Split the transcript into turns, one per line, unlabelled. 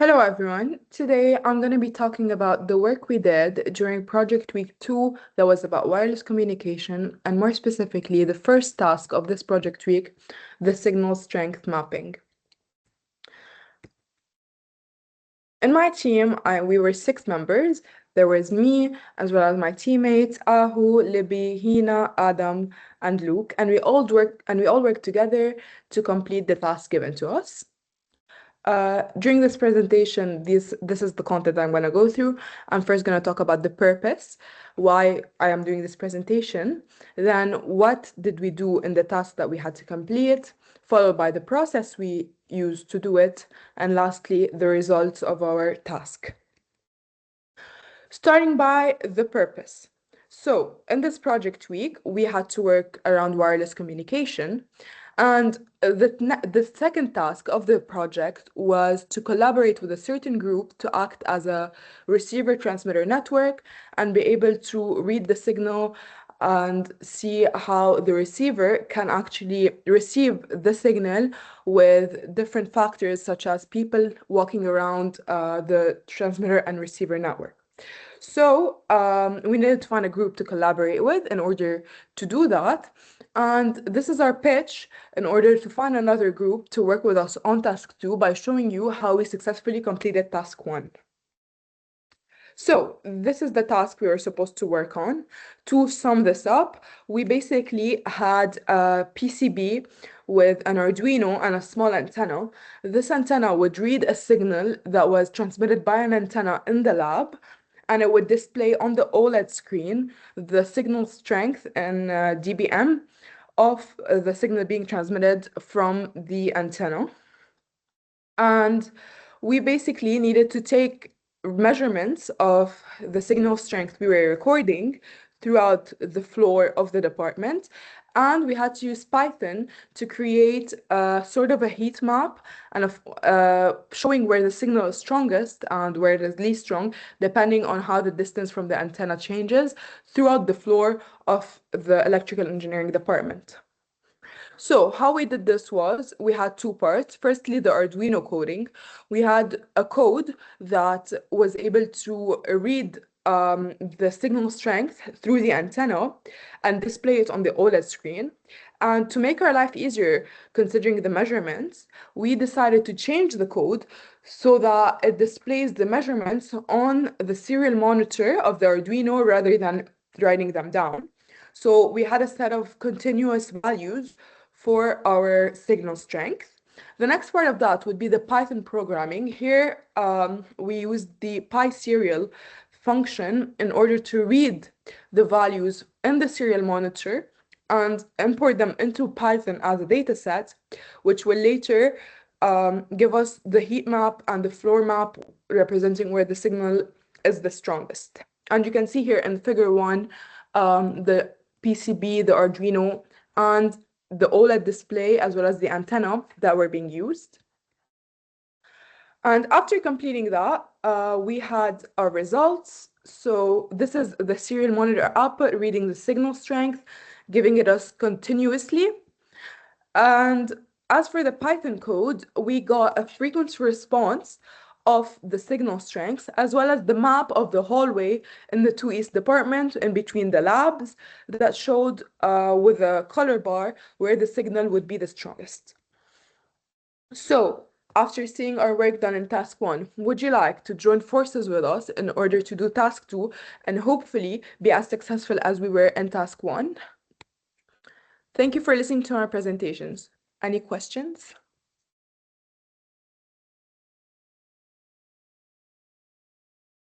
Hello everyone. Today I'm going to be talking about the work we did during project week 2 that was about wireless communication, and more specifically the first task of this project week, the signal strength mapping. In my team, we were 6 members. There was me, as well as my teammates, Ahu, Libby, Hina, Adam, and Luke, and we all worked together to complete the task given to us. During this presentation, this is the content I'm going to go through. I'm first going to talk about the purpose, why I am doing this presentation, then what did we do in the task that we had to complete, followed by the process we used to do it, and lastly, the results of our task. Starting by the purpose. So, in this project week, we had to work around wireless communication. And the second task of the project was to collaborate with a certain group to act as a receiver-transmitter network and be able to read the signal and see how the receiver can actually receive the signal with different factors such as people walking around the transmitter and receiver network. So we needed to find a group to collaborate with in order to do that. And this is our pitch in order to find another group to work with us on task 2 by showing you how we successfully completed task 1. So this is the task we were supposed to work on. To sum this up, we basically had a PCB with an Arduino and a small antenna. This antenna would read a signal that was transmitted by an antenna in the lab, and it would display on the OLED screen the signal strength in dBm of the signal being transmitted from the antenna. And we basically needed to take measurements of the signal strength we were recording throughout the floor of the department. And we had to use Python to create a sort of a heat map and showing where the signal is strongest and where it is least strong, depending on how the distance from the antenna changes throughout the floor of the electrical engineering department. So how we did this was we had 2 parts. Firstly, the Arduino coding. We had a code that was able to read the signal strength through the antenna and display it on the OLED screen. And to make our life easier, considering the measurements, we decided to change the code so that it displays the measurements on the serial monitor of the Arduino rather than writing them down. So we had a set of continuous values for our signal strength. The next part of that would be the Python programming. Here, we used the PySerial function in order to read the values in the serial monitor and import them into Python as a data set, which will later give us the heat map and the floor map representing where the signal is the strongest. And you can see here in figure 1, the PCB, the Arduino, and the OLED display, as well as the antenna that were being used. And after completing that, we had our results. So this is the serial monitor output reading the signal strength, giving it us continuously. And as for the Python code, we got a frequency response of the signal strength, as well as the map of the hallway in the 2 East department in between the labs that showed with a color bar where the signal would be the strongest. So, after seeing our work done in task 1, would you like to join forces with us in order to do task 2 and hopefully be as successful as we were in task 1? Thank you for listening to our presentations. Any questions?